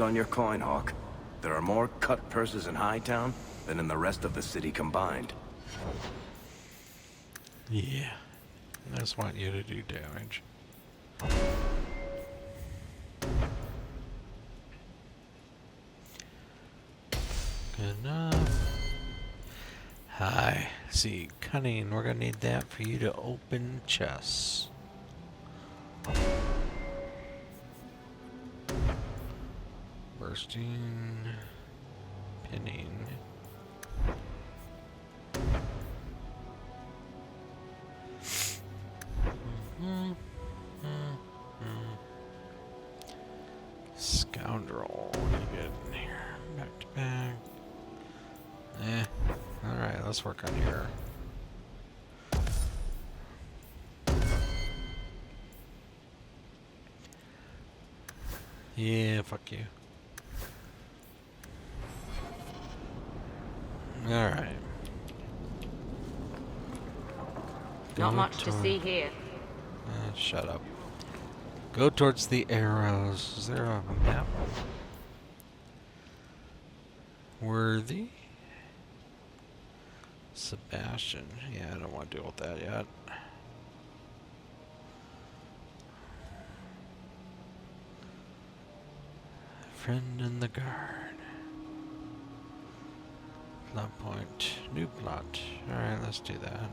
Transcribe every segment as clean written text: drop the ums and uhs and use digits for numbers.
stand on your coin, Hawke. There are more cut purses in Hightown than in the rest of the city combined. Yeah. I just want you to do damage. Good enough. Hi. See, cunning. We're gonna need that for you to open chests. Bursting. Pinning. Scoundrel. What do you get in here? Back to back. Alright, let's work on here. Yeah, fuck you. Alright. Not much to see here. Shut up. Go towards the arrows. Is there a map? Worthy? Sebastian. Yeah, I don't want to deal with that yet. Friend in the guard. Plot point. New plot. Alright, let's do that.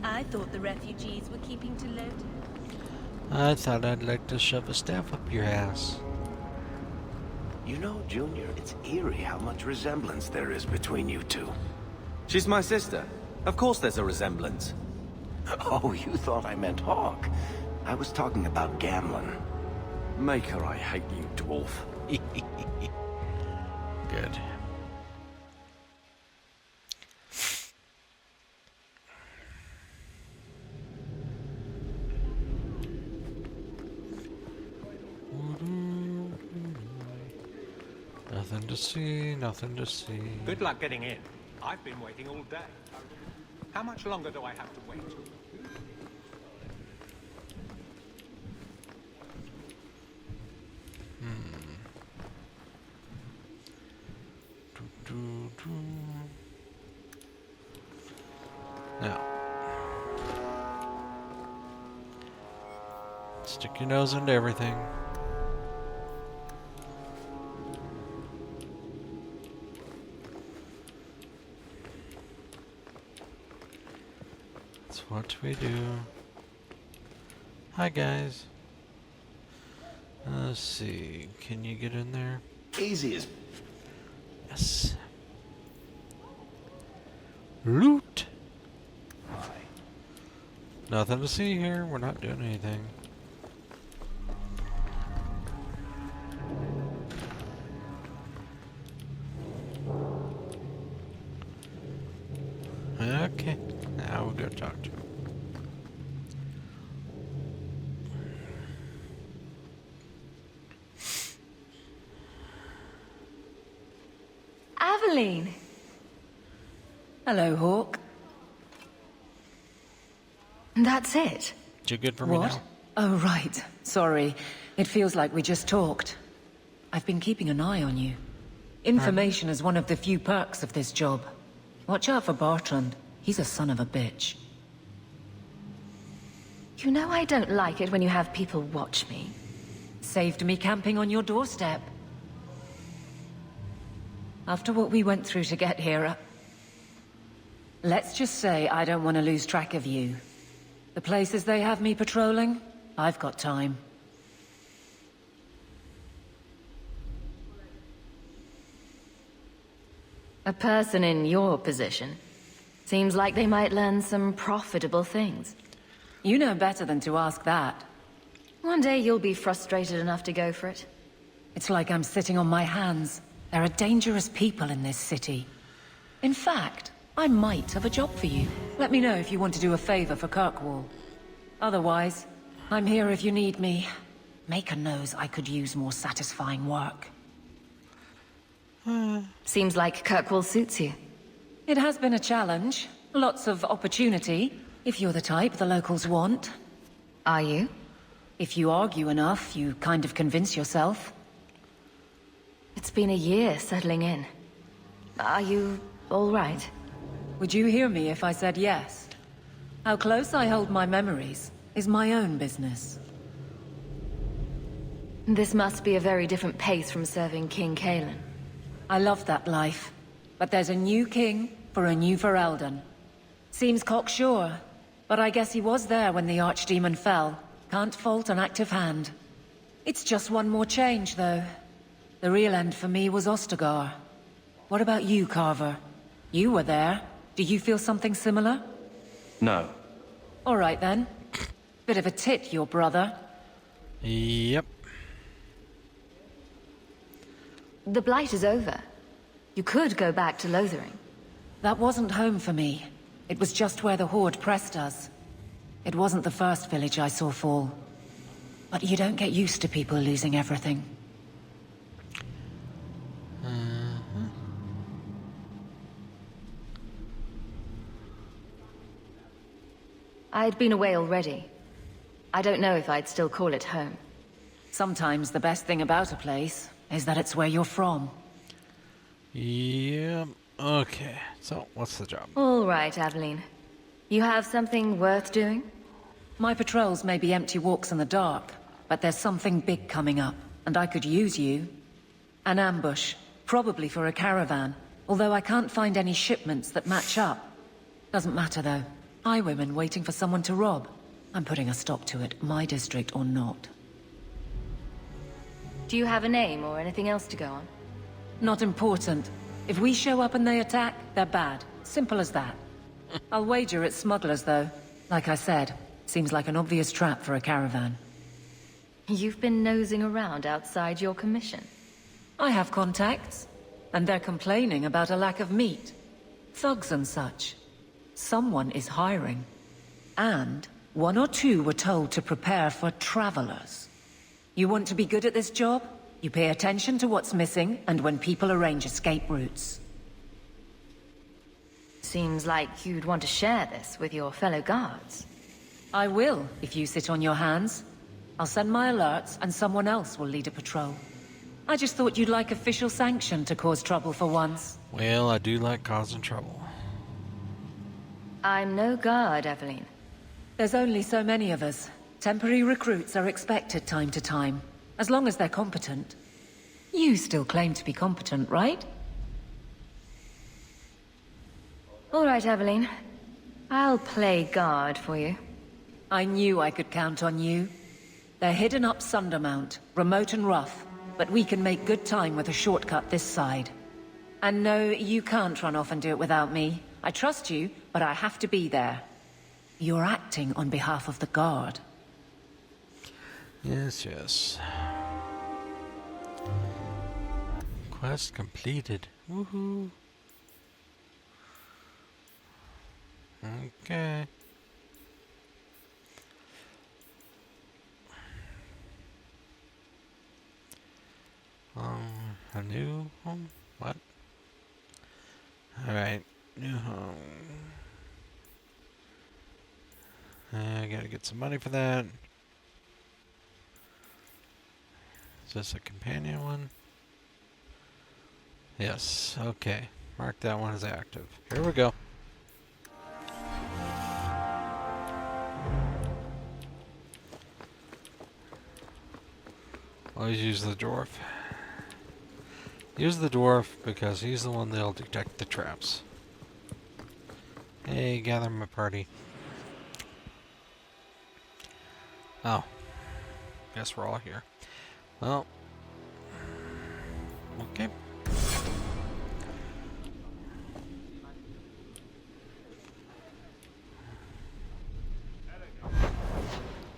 I thought the refugees were keeping to load. I thought I'd like to shove a staff up your ass. You know, Junior, it's eerie how much resemblance there is between you two. She's my sister. Of course there's a resemblance. Oh, you thought I meant Hawke. I was talking about Gamlin. Maker, I hate you, dwarf. Good. Nothing to see, nothing to see. Good luck getting in. I've been waiting all day. How much longer do I have to wait? Now, stick your nose into everything. That's what we do. Hi, guys. Let's see. Can you get in there? Easy as... Yes. Loot. Nothing to see here. We're not doing anything. Okay. Now we'll go talk to him. Aveline! Hello, Hawke. That's it? Too good for me What? now? Oh, right. Sorry. It feels like we just talked. I've been keeping an eye on you. Information is one of the few perks of this job. Watch out for Bartrand. He's a son of a bitch. You know I don't like it when you have people watch me. Saved me camping on your doorstep. After what we went through to get here, let's just say I don't want to lose track of you. The places they have me patrolling, I've got time. A person in your position seems like they might learn some profitable things. You know better than to ask that. One day you'll be frustrated enough to go for it. It's like I'm sitting on my hands. There are dangerous people in this city. In fact, I might have a job for you. Let me know if you want to do a favor for Kirkwall. Otherwise, I'm here if you need me. Maker knows I could use more satisfying work. Seems like Kirkwall suits you. It has been a challenge. Lots of opportunity, if you're the type the locals want. Are you? If you argue enough, you kind of convince yourself. It's been a year settling in. Are you all right? Would you hear me if I said yes? How close I hold my memories is my own business. This must be a very different pace from serving King Kalen. I love that life, but there's a new king for a new Ferelden. Seems cocksure, but I guess he was there when the Archdemon fell. Can't fault an active hand. It's just one more change, though. The real end for me was Ostagar. What about you, Carver? You were there. Do you feel something similar? No. All right, then. Bit of a tit, your brother. Yep. The Blight is over. You could go back to Lothering. That wasn't home for me. It was just where the Horde pressed us. It wasn't the first village I saw fall. But you don't get used to people losing everything. I'd been away already. I don't know if I'd still call it home. Sometimes the best thing about a place is that it's where you're from. Yeah. Okay. So, what's the job? All right, Aveline. You have something worth doing? My patrols may be empty walks in the dark, but there's something big coming up, and I could use you. An ambush, probably for a caravan, although I can't find any shipments that match up. Doesn't matter, though. Highwaymen waiting for someone to rob. I'm putting a stop to it, my district or not. Do you have a name or anything else to go on? Not important. If we show up and they attack, they're bad. Simple as that. I'll wager it's smugglers, though. Like I said, seems like an obvious trap for a caravan. You've been nosing around outside your commission. I have contacts, and they're complaining about a lack of meat. Thugs and such. Someone is hiring. And one or two were told to prepare for travelers. You want to be good at this job? You pay attention to what's missing, and when people arrange escape routes. Seems like you'd want to share this with your fellow guards. I will, if you sit on your hands. I'll send my alerts, and someone else will lead a patrol. I just thought you'd like official sanction to cause trouble for once. Well, I do like causing trouble. I'm no guard, Aveline. There's only so many of us. Temporary recruits are expected time to time, as long as they're competent. You still claim to be competent, right? All right, Aveline. I'll play guard for you. I knew I could count on you. They're hidden up Sundermount, remote and rough, but we can make good time with a shortcut this side. And no, you can't run off and do it without me. I trust you, but I have to be there. You're acting on behalf of the Guard. Yes, yes. Quest completed. Woohoo. Okay. A new home? What? Alright, new home. I gotta get some money for that. Is this a companion one? Yes, okay. Mark that one as active. Here we go. Always use the dwarf. Use the dwarf because he's the one that'll detect the traps. Hey, gather my party. Oh. Guess we're all here. Well. Okay.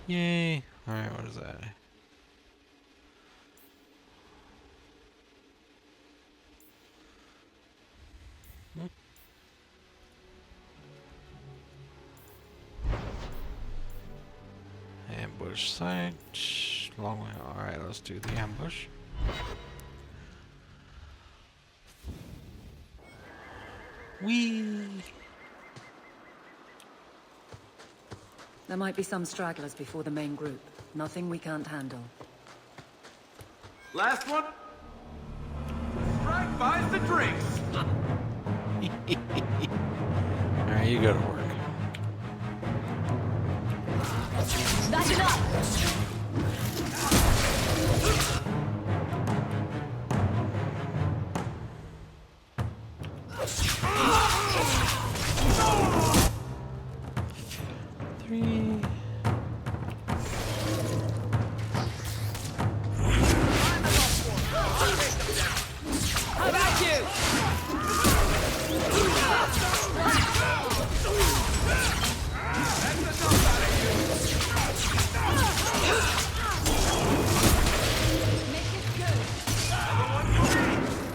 Yay. Alright, what is was that? Ambush site. Long way. Alright, let's do the ambush. Whee! There might be some stragglers before the main group. Nothing we can't handle. Last one. Strike buys the drinks. Alright, you go to work. That's enough! Three. How about you?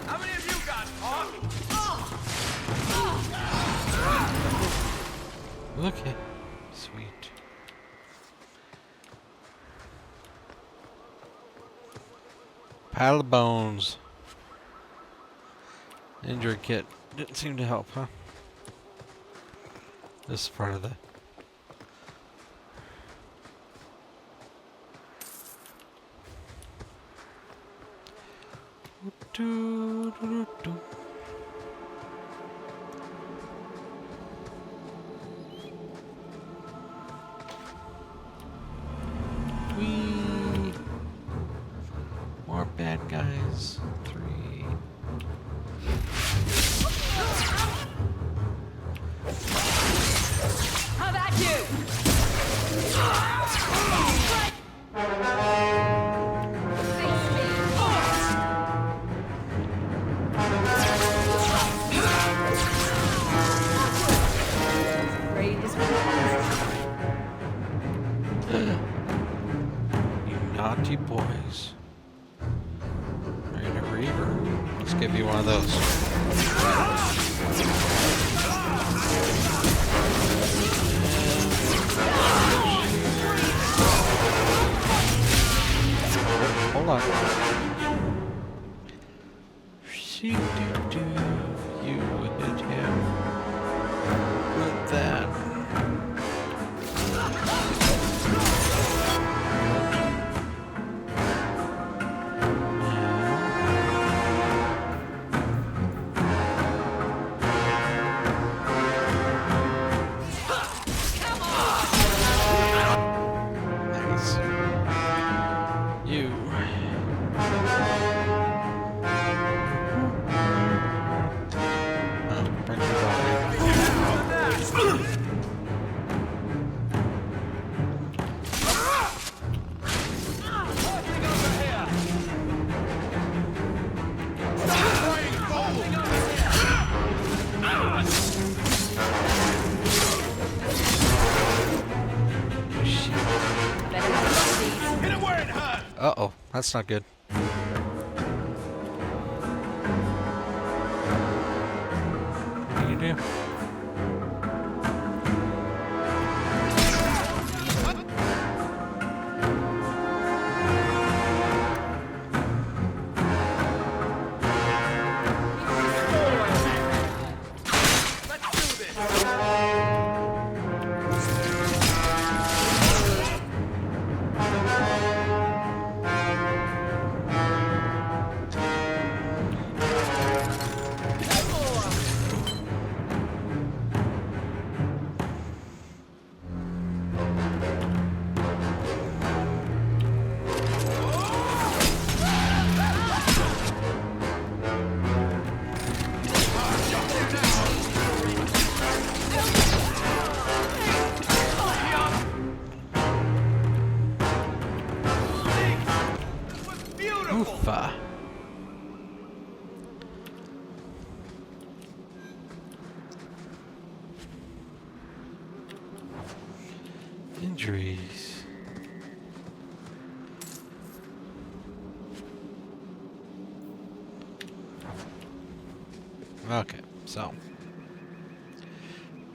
How many of you got Hawke? Okay. Sweet. Pile of bones. Injury kit. Didn't seem to help, huh? This is part of the... Do-do-do-do. Whee! More bad guys. 3. How about you? Face me. Raid is You naughty boys. Rain a Reaver. Let's give you one of those. Hold on. You hit him with that. Nice. You. Bring it on. Hit it where it hurts. Uh-oh, that's not good. What do you do? Let's do this. Oofa. Injuries. Okay, so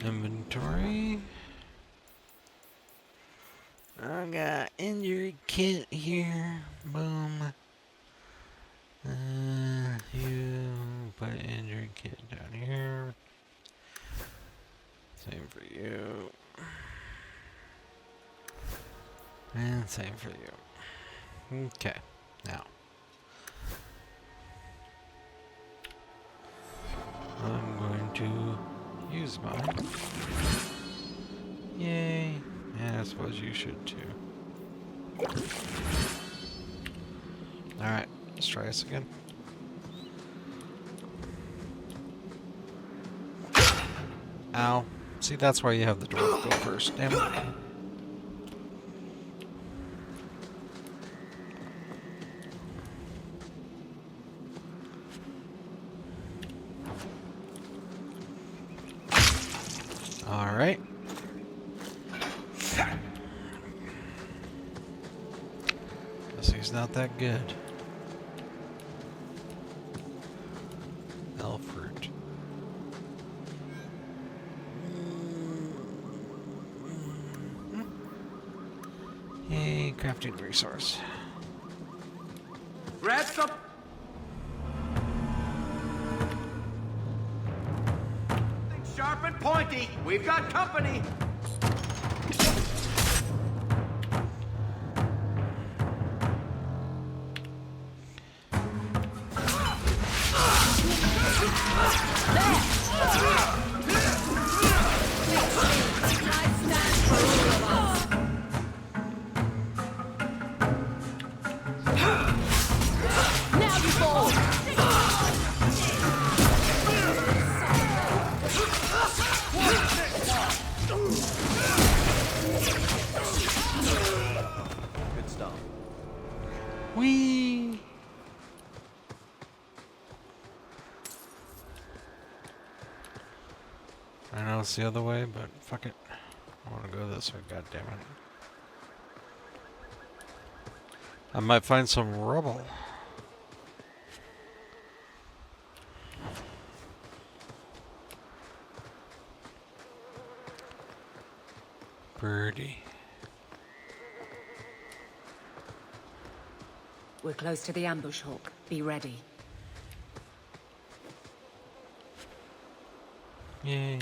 inventory. I got injured kit here. Boom. You put injured kit down here. Same for you. And same for you. Okay, now. I'm going to use mine. Yay. And I suppose you should too. Alright, let's try this again. Ow. See, that's why you have the dwarf go first. Damn it. Alright. Guess he's not that good. Alfred. Hey, crafting resource. Grab some. Sharp and pointy. We've got company. Good stuff. Whee! I know it's the other way, but fuck it. I want to go this way, goddammit. I might find some rubble. Birdie. We're close to the ambush, Hawke. Be ready. Yay.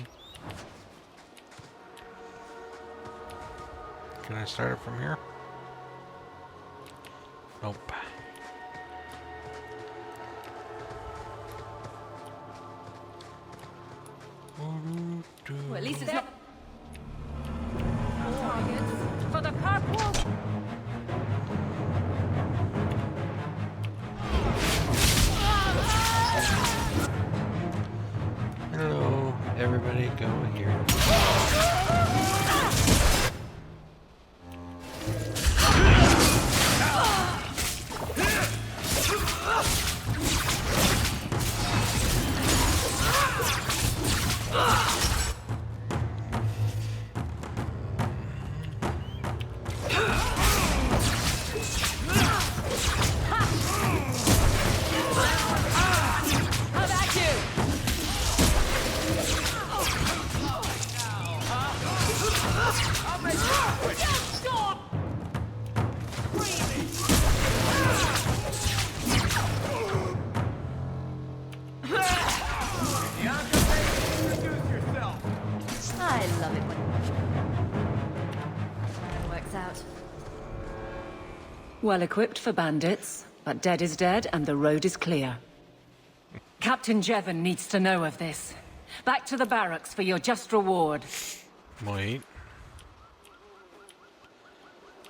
Can I start it from here? Nope. Well, at least it's not... For the purple! Hello, everybody go here. How about you? I love it when it works out. Well equipped for bandits, but dead is dead and the road is clear. Captain Jevon needs to know of this. Back to the barracks for your just reward. Wait.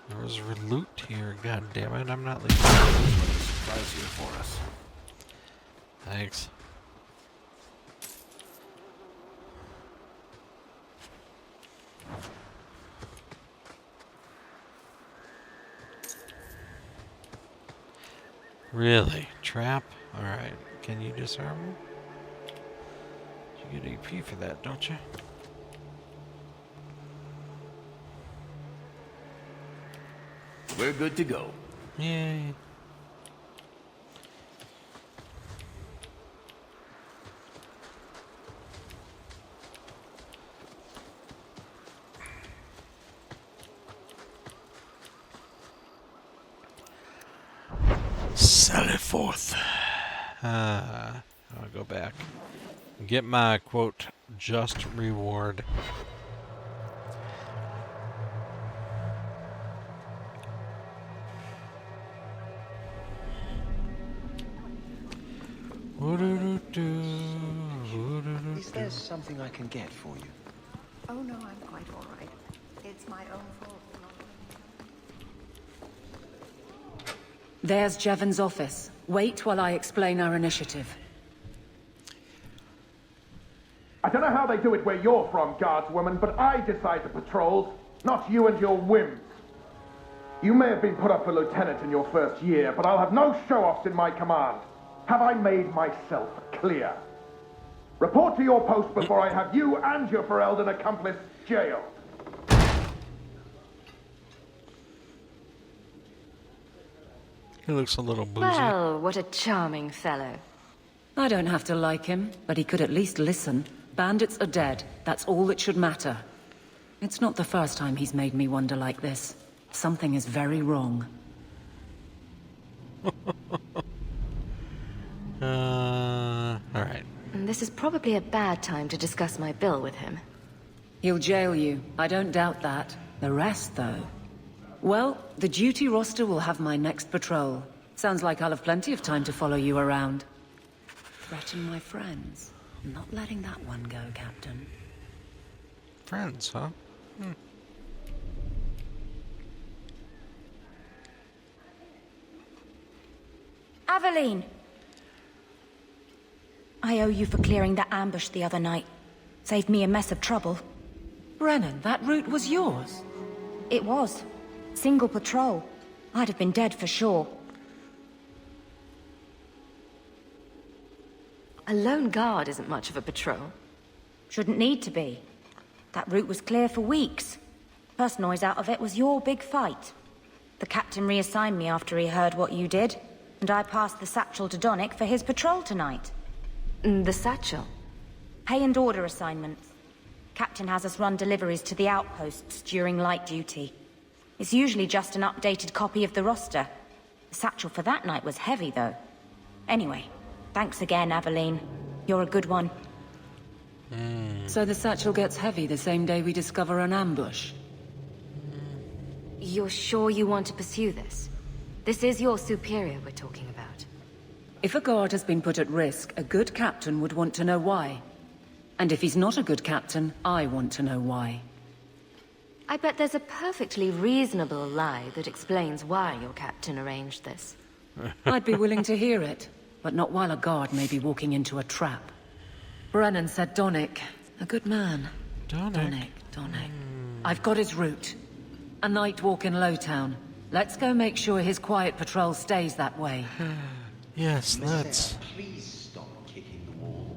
There was loot here, god damn it, I'm not leaving. Surprise here for us. Thanks. Really? Trap? Alright. Can you disarm him? You get AP for that, don't you? We're good to go. Yay. Sell it forth. I'll go back. Get my, quote, just reward. Is there something I can get for you? Oh no, I'm quite all right. It's my own fault. There's Jevon's office. Wait while I explain our initiative. I don't know how they do it where you're from, guardswoman, but I decide the patrols, not you and your whims. You may have been put up for lieutenant in your first year, but I'll have no show-offs in my command. Have I made myself clear? Report to your post before I have you and your Ferelden accomplice jailed. He looks a little boozy. Well, what a charming fellow. I don't have to like him, but he could at least listen. Bandits are dead. That's all that should matter. It's not the first time he's made me wonder like this. Something is very wrong. Alright. This is probably a bad time to discuss my bill with him. He'll jail you. I don't doubt that. The rest, though... Well, the duty roster will have my next patrol. Sounds like I'll have plenty of time to follow you around. Threaten my friends. I'm not letting that one go, Captain. Friends, huh? Aveline! I owe you for clearing that ambush the other night. Saved me a mess of trouble. Brennan, that route was yours. It was. Single patrol. I'd have been dead for sure. A lone guard isn't much of a patrol. Shouldn't need to be. That route was clear for weeks. First noise out of it was your big fight. The captain reassigned me after he heard what you did, and I passed the satchel to Donnick for his patrol tonight. The satchel? Pay and order assignments. Captain has us run deliveries to the outposts during light duty. It's usually just an updated copy of the roster. The satchel for that night was heavy, though. Anyway, thanks again, Aveline. You're a good one. So the satchel gets heavy the same day we discover an ambush? You're sure you want to pursue this? This is your superior we're talking about. If a guard has been put at risk, a good captain would want to know why. And if he's not a good captain, I want to know why. I bet there's a perfectly reasonable lie that explains why your captain arranged this. I'd be willing to hear it, but not while a guard may be walking into a trap. Brennan said Donnick. A good man. Donnick. Donnick. I've got his route. A night walk in Lowtown. Let's go make sure his quiet patrol stays that way. Yes, let's. Please stop kicking the wall.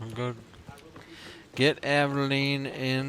I'll go get Aveline in